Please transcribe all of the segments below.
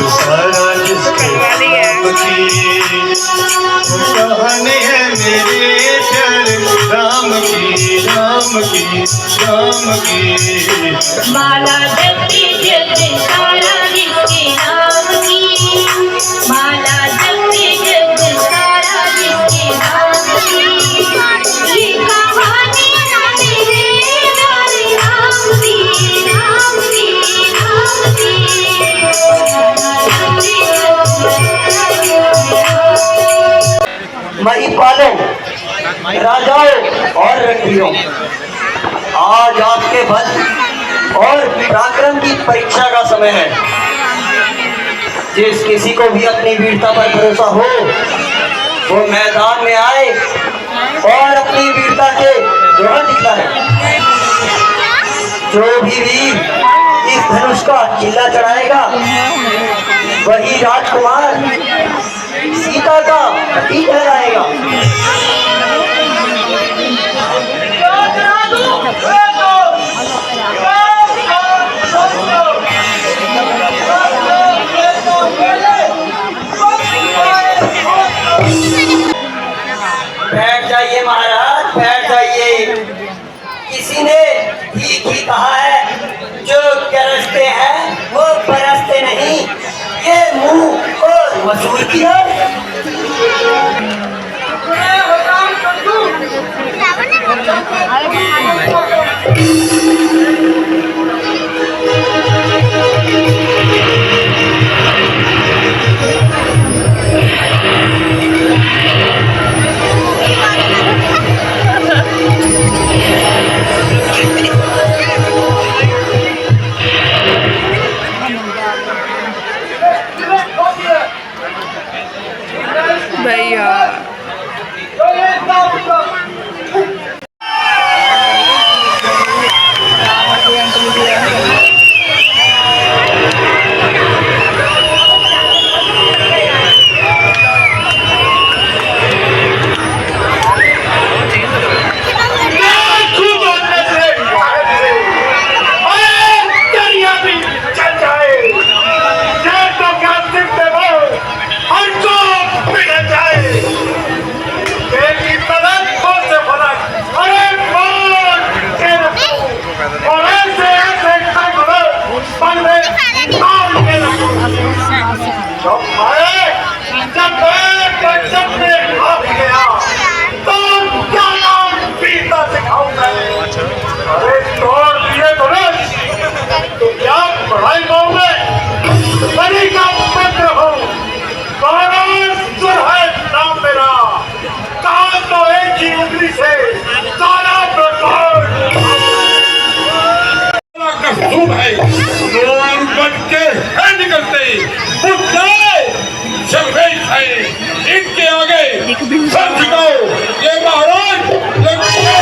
सारा जिसके नाम की कहानी है मेरे प्यारे राम की राम की राम की। माला जपती जपती सारा जिसके नाम की, माला जपती जपती सारा जिसके नाम की। ये कहानी है मेरे प्यारे राम की राम की राम की। महिपालों, राजाओं और रणवीरों, आज आपके बल और पराक्रम की परीक्षा का समय है। जिस किसी को भी अपनी वीरता पर भरोसा हो वो मैदान में आए और अपनी वीरता के जोहर दिखाए। जो भी वीर इस धनुष का किला चढ़ाएगा वही राजकुमार सीता का पति ठहराएगा। बैठ जाइए महाराज, बैठ जाइए। किसी ने ठीक ही कहा है, जो गरजते हैं वो बरसते नहीं। ये मुंह और वसूल किया। भैया इनके आगे सब झुकाओ। ये महाराज लंकेश है,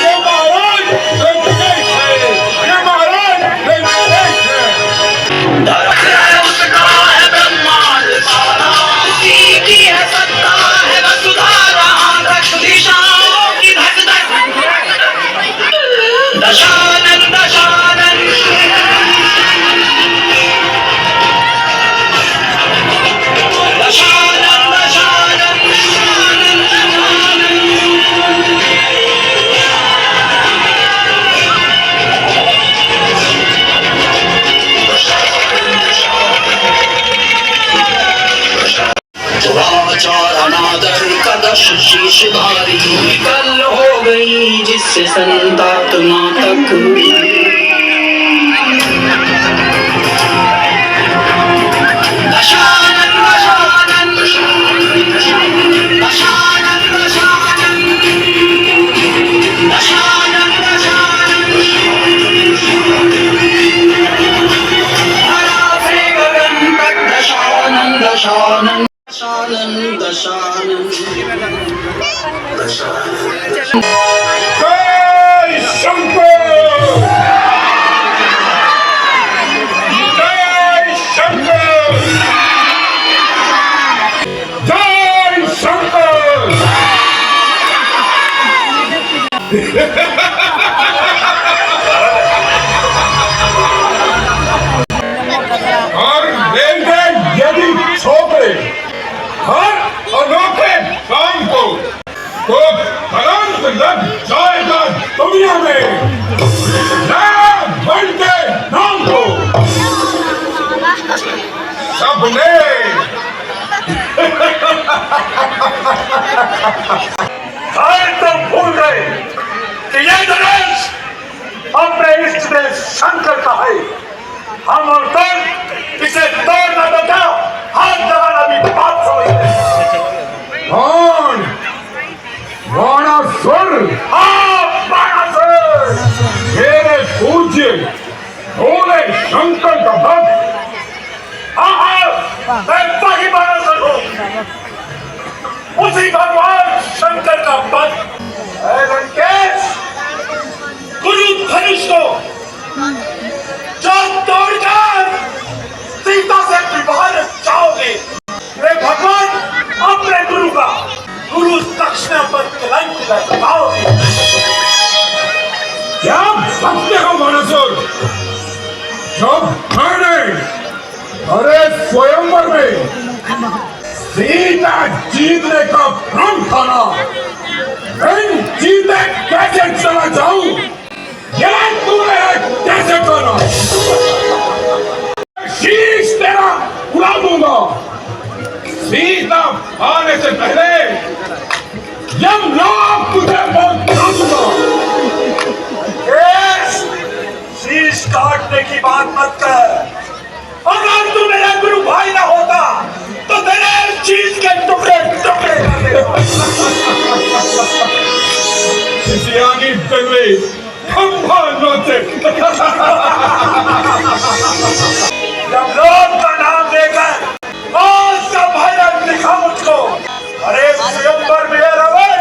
ये महाराज लंकेश है, ये महाराज लंकेश है। उसका है ब्रह्मांड सारा, उसी की है सत्ता है वसुधा जहां तक दिशाओं की धक धक। दशानन दशानन शीश भारी कल हो गई जिससे संतात्मा तक। दशानन दशानन दशानन दशानन दशानन दशानन धरा से गगन तक दशानन दशानन दशानन दशानन जय शंकर, जय शंकर, जय शंकर। लग जाएगा दुनिया में बन के नाम को सबने तुम भूल गए कि ये धनुष अपने इष्ट देव शंकर का है। हम और तुम इसे तोड़ना बचा हर जमाना भी बात समझते। कौन? बाणासुर। हाँ, बाणासुर मेरे पूज्य भोले शंकर का भक्त। हाँ, मैं वही बाणासुर हूँ, उसी भगवान शंकर का भक्त। लंकेश, गुरु धनुष को जो तोड़कर सीता से विवाह चाहोगे, वे भगवान अपने गुरु का गुरु दक्षिणा पर कलंक लगाओगे। क्या भक्ति हो बाणासुर? जब मैंने अरे स्वयंवर में सीता जीतने का प्रण खाना, मैं जीते कैसे चला जाऊं? ये तुम्हें कैसे करना? शीश तेरा उड़ा दूंगा। सीता आने से पहले यमलोक तुझे पहुंचा दूंगा। शीश काटने की बात मत कर। अगर तू मेरा गुरु भाई ना होता तो तेरे शीश के टुकड़े टुकड़े कर देता। सियानी दंगली खंभा नोचे। जब लोग का नाम लेकर आज का भयानक दिखा मुझको, अरे स्वयंवर में रावण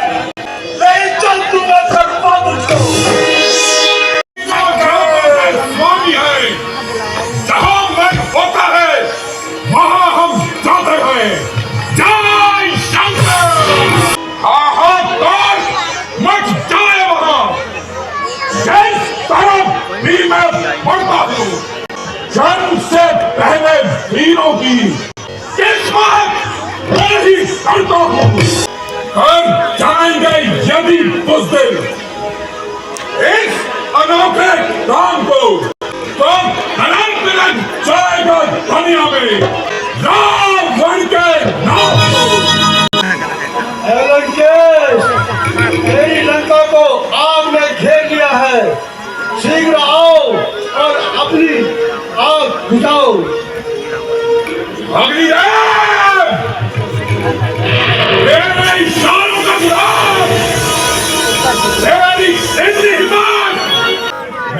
ले चल दूंगा सर्पा मुझको। स्वामी है, जहां मन होता है वहां हम जाते हैं। जय शंकर। हाहाकार मच जाए वहां, जिस तरफ भी मैं पढ़ता हूँ जन्म से पहले वीरों की किस्मत मैं ही करता हूँ। कर जाएंगे यदि बुज़दिल इस अनोखे काम को, तो अनंत लग जाएगा दुनिया में रावण के नाम को। लंकेश, तेरी लंका को आग ने घेर लिया है। शीघ्र आओ और अपनी आग बुझाओ। अग्निदेव, मेरे इशारों का जवाब, तेरी इतनी हिम्मत,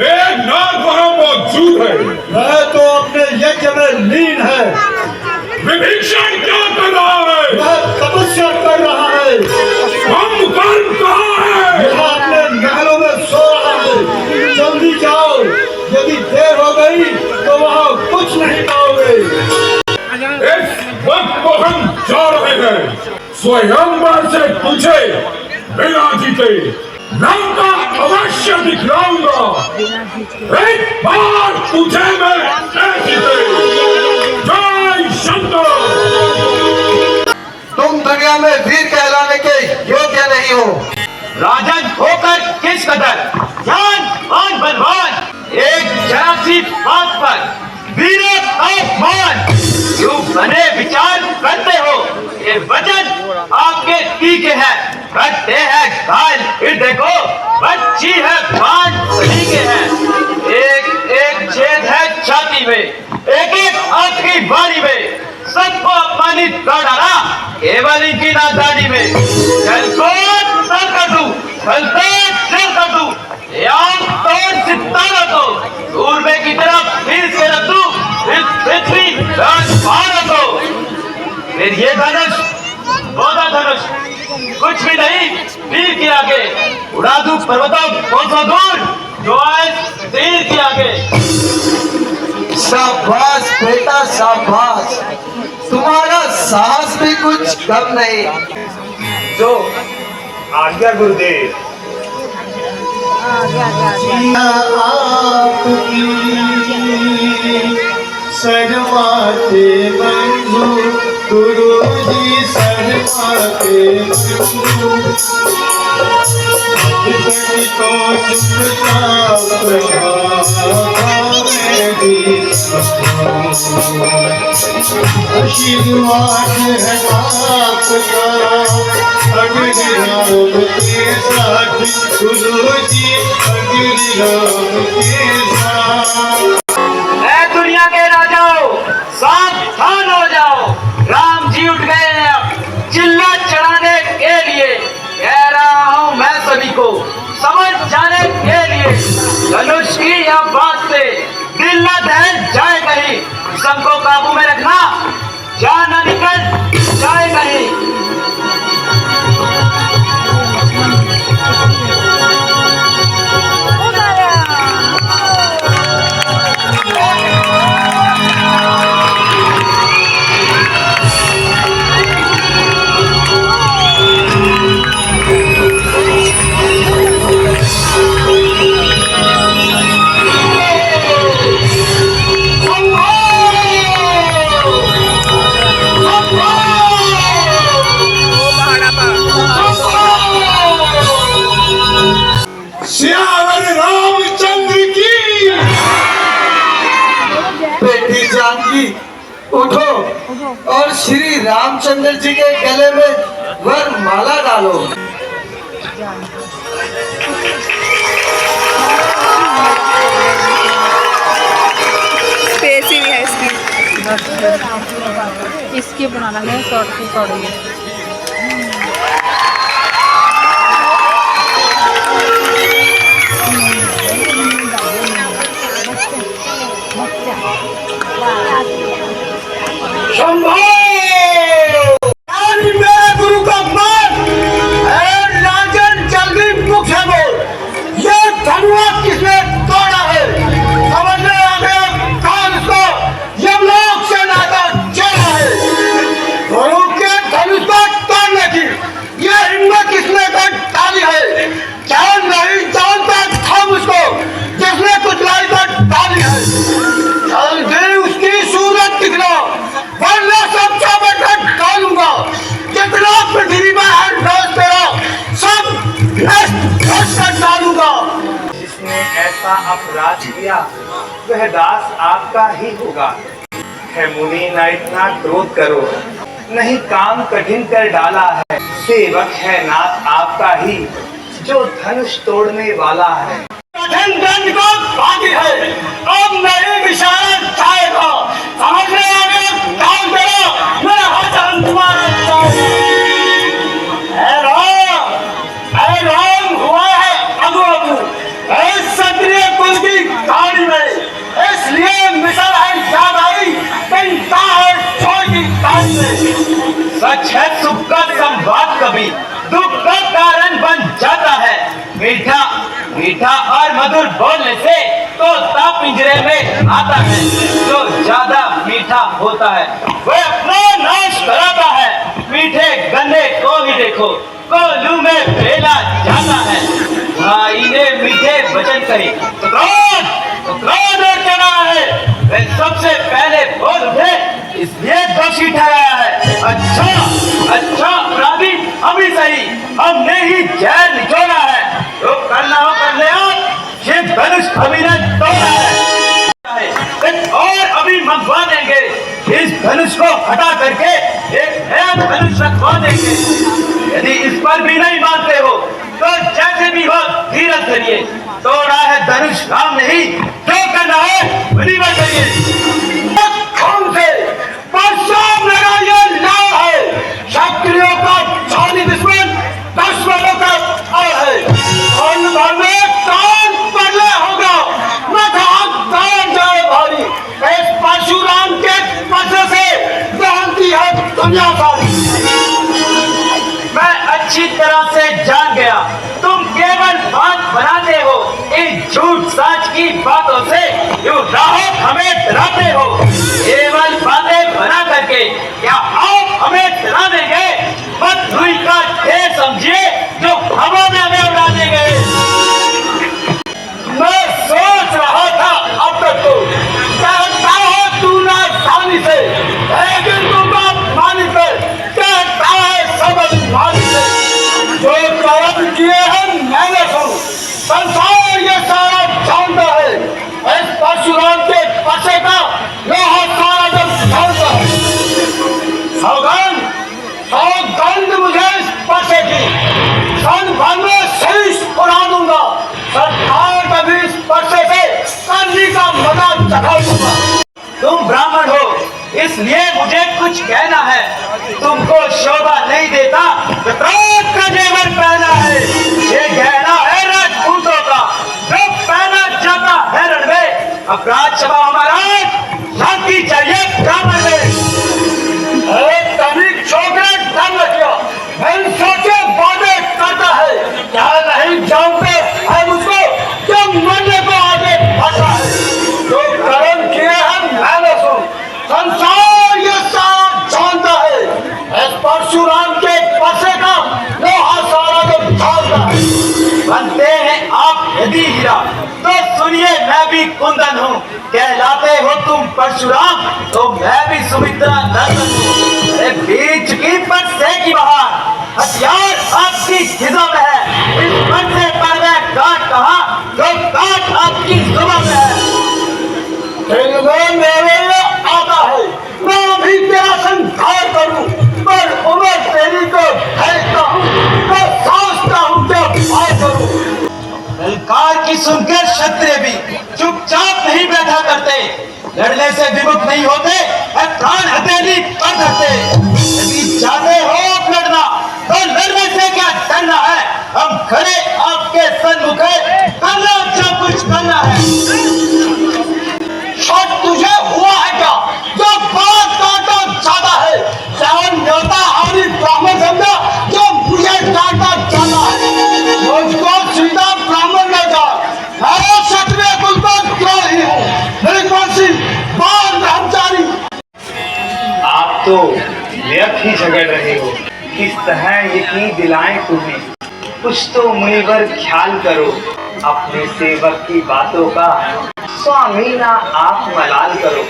एक नाग वहां मौजूद है। मैं तो अपने यज्ञ में लीन है। विभीषण क्या कर रहा है? वह तपस्या कर रहा है। कुंभकर्ण कहाँ है? वह अपने महलों में सो रहा है। जल्दी जाओ, यदि देर हो गई तो वहाँ कुछ नहीं पाओगे। इस वक्त को हम जा रहे हैं स्वयंवर से पूछे बिना जीते लंका अवश्य दिखलाऊंगा। एक बार तुझे मैं जीते। जय शंकर। तुम दुनिया में वीर कहलाने के योग्य नहीं हो। राजन होकर किस कदर जान मान बलवान, एक जरा सी बात पर वीरों अपमान क्यों बने विचार करते हो? ये वचन आपके तीखे हैं, करते हैं घायल। फिर देखो बच्ची है बाण सही के हैं। एक एक छेद है छाती में, एक एक आंख की बारी में। सबको अपमानित कर डाला केवल इनकी नादानी में। चल को सर कर दूं, चल को सिर कर दूं, तोड़ सितारा को सूरमे की तरफ फिर से रख दूं, इस पृथ्वी भारत को। फिर ये धनुष बोधा धनुष कुछ भी नहीं तीर के आगे। उड़ा दूं पर्वतों को सौ दूर जो आज तीर के आगे। शाबाश बेटा शाबाश, तुम्हारा साहस भी कुछ कम नहीं। जो आज्ञा गुरुदेव। आपकी शर्माते बंधु, गुरु जी शर्माते बंधु। तभी तो चुपचाप मेरी आशीर्वाद है आपका अगली राम के साथ गुरु जी अगली राम के साथ। ऐ दुनिया के राजाओं, सावधान हो जाओ, राम जी उठ गए हैं अब चिल्ला चढ़ाने के लिए। कह रहा हूं मैं सभी को समझ जाने के लिए, धनुष की यह बात से दिल न दहल जाए कहीं, सबको काबू में रखना, जान न निकल जाए कहीं। सियावर रामचंद्र की। बेटी जानकी उठो और श्री रामचंद्र जी के गले में वर माला डालो। स्पेस ही नहीं है इसकी। इसकी बनाना है शॉर्ट की कौड़ी। शंभो! आज मैं गुरु का मान राजन जल्दी मुख्य बोल, ये धनुआ किसने तोड़ा है? समझने आ गया काल को यमलोक से नाता चला है। गुरु के धनुष को तोड़ने की ये हिम्मत किसने कर डाली है? जान नहीं जानता था मुझको जिसने कुचलाई कर डाली है। जल्दी उसकी सूरत दिखला, वरना सब चाबेकर डालूंगा। जितना पृथ्वी में है रोज तेरा सब नष्ट कर डालूंगा। जिसने ऐसा अपराध किया वह दास आपका ही होगा। है मुनि न इतना क्रोध करो, नहीं काम कठिन कर डाला है। सेवक है नाथ आपका ही जो धनुष तोड़ने वाला है। कठिन दंड को बाकी है, अब नहीं विशाल जाएगा। समझने आ गया काम करो, मैं हजान तुम्हारे राम हुआ है अगु अगु क्षत्रिय कुल की कहानी में, इसलिए मिसल है याद आई चिंता है छोड़ की कहानी में। सच है सुख का संवाद कभी दुख का कारण बन जाता है। मीठा मीठा और मधुर बोलने से तोता पिंजरे में आता है, जो ज्यादा मीठा होता है वह अपना नाश कराता है। मीठे गन्ने को ही देखो, कोलू में फेला जाता है। भाई ने मीठे वचन कहे तो क्रोध और चढ़ा है, वह सबसे पहले बोल उठे इसलिए दोषी ठहराया है। अच्छा अपराधी हम ही सही, हमने ही जहर निचोड़ा है। तो करना हो कर ले, ये धनुष अभी ने तोड़ा है और अभी मंगवा देंगे। इस धनुष को हटा करके एक नया धनुष रखवा देंगे। यदि इस पर भी नहीं मानते हो तो जैसे भी हो धीरज धरिए। तोड़ा है धनुष राम नहीं, जो करना है वही बात करिए। कौन से परसों मेरा ये नाम है, क्षत्रियों का जानी दुश्मन दुश्मनों का और है। और में कान पड़ले होगा, मथा कान जाए भारी। इस परशुराम के पत्र से जानती है दुनिया सारी। मैं अच्छी तरह से जान गया तुम केवल बात बनाते हो, इन झूठ साच की बातों से यूं राहों हमें डराते हो। केवल बातें बना करके क्या आप हमें डरा देंगे? मत रुई का ढेर समझिए जो हवा में हमें उड़ा देंगे। मैं सोच रहा था अब तक तो कहता है तू ना सानी से, लेकिन तुम बात मानी से कहता है सब मानी से। जो कर्म किए हैं मैंने सब इसलिए मुझे कुछ कहना है। तुमको शोभा नहीं देता तो प्राण का जेवर पहना है। ये गहना है राजपूतों का, जो पहना जाता है रण में। अब राजसभा हमारा शांति चाहिए ब्राह्मण में। तभी छोकरे दम लगियो, मैं सोचे बातें करता है, क्या नहीं जानते है मुझको, जो मरने को आगे बढ़ा है, जो कर्म किए हैं मैंने सुन, संसार ये सब जानता है। इस परशुराम के पसे का लोहा सारा तो जानता है। बनते हैं आप यदि हीरा तो सुनिए मैं भी कुंदन हूँ। कहलाते हो तुम परशुराम तो मैं भी सुमित्रा नंदन हूँ। अरे बीच की पर से की बहार, हथियार आपकी खिजों में है। इस बंदे पर मैं काट कहा तो काट आपकी जुबां में है। दिल में मेरे आता है, मैं भी तेरा संहार करूं, पर उम्र तेरी को फेंकता हूं, तो सोचता हूं क्या भाई करूं। ललकार की सुनकर क्षत्रिय भी चुपचाप नहीं बैठा करते, लड़ने से विमुख नहीं होते और प्राण हथेली पर धरते। यदि चाहते हो आप लड़ना तो लड़ने से क्या डरना है। हम खड़े आपके सन्मुख है, करना जो कुछ करना है। शौक तुझे हुआ है क्या, जो बात काटा जाता है, जान न्योता आदि ब्राह्मण समझा, जो मुझे काटा जाता है। मुझको सीधा ब्राह्मण न जा, मैं क्षत्रिय कुल का द्रोही हूँ, मेरी कौन-सी बाल ब्रह्मचारी। आप तो व्यर्थ ही झगड़ रहे हो। किस तरह यकीन दिलाएं तुम्हें, कुछ तो मुनिवर ख्याल करो। अपने सेवक की बातों का स्वामी ना आप मलाल करो।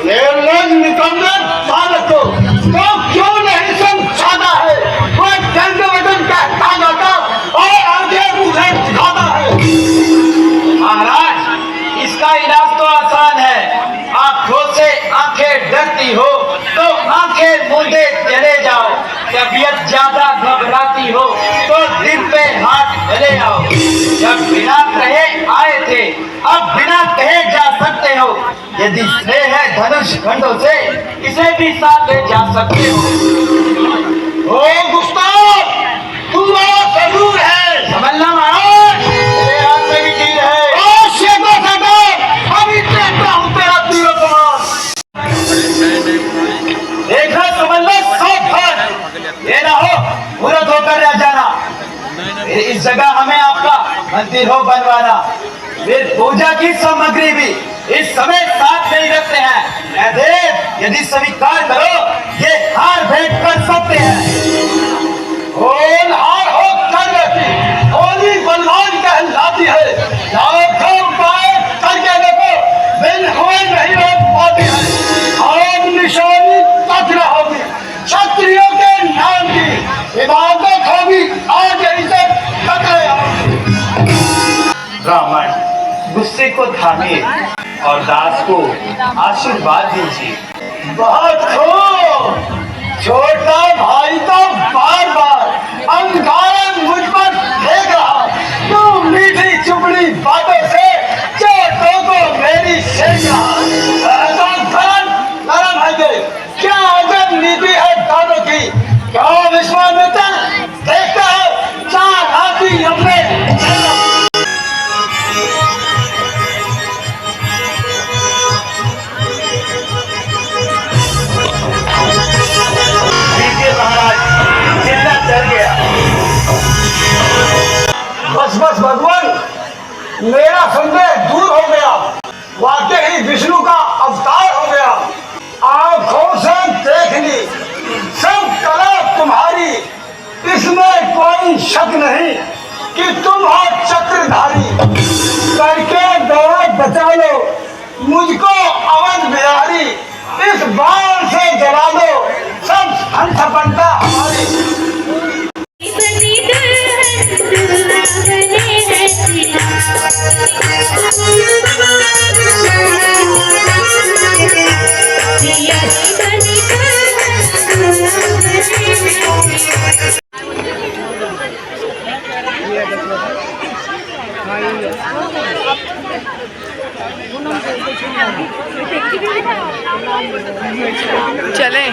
निर्लज निकम्मे बालक को तो क्यों नहीं समझाता है, वह दंड वचन कहता जाता और आगे मुझे सिखाता है। महाराज इसका इलाज तो आसान है। आंखों से आंखें डरती हो तो आंखें मूंदे चले जाओ। तबीयत ज्यादा घबराती हो तो दिल पे हाथ चले आओ। जब बिना कहे आए थे अब बिना कहे जा सकते हो। यदि स्नेह है धनुष खंडों से इसे भी साथ ले जा सकते हो। ओ गुस्ताख, तू बड़ा जरूर है, समझना महाराज, मेरे हाथ में भी तीर है। ओ शेखो शेखो, अभी देखता हूँ तेरा तीरों कमान। देखना समझ लो सब फर्क, ये ना हो मुरत होकर रह जाना। फिर इस जगह हमें आपका मंदिर हो बनवाना। फिर पूजा की सामग्री भी इस समय साथ नहीं रखते हैं। ऐ देव यदि स्वीकार करो ये हार भेंट कर सकते हैं। होनहार हो कर रहती, होली बलवान कहलाती है। लाखों उपाय करके देखो, बिन हुए नहीं हो पाती है। और निशानी तक रहोगी, क्षत्रियों के नाम की इबादत होगी, आज इसे टकरे आओगी। ब्राह्मण गुस्से को थामिए और दास को आशीर्वाद दीजिए। बहुत खूब, छोटा भाई तो बार बार अंगारा मुझ पर फेंक रहा। तू मीठी चुपड़ी बातों से चोटों को मेरी सेक रहा। ऐसा नरम है कि क्या अजब नीति है दोनों की। क्या विश्वामित्र देखता है चार हाथी अपने बस बस भगवान, मेरा संदेह दूर हो गया। वाकई ही विष्णु का अवतार हो गया। आंखों से देख ली सब कला तुम्हारी, इसमें कोई शक नहीं कि तुम हो चक्रधारी। करके दवा बचा लो मुझको अवध बिहारी, इस बाण से जला लो सब हंसपंता हमारी। बनी दुल्हन चले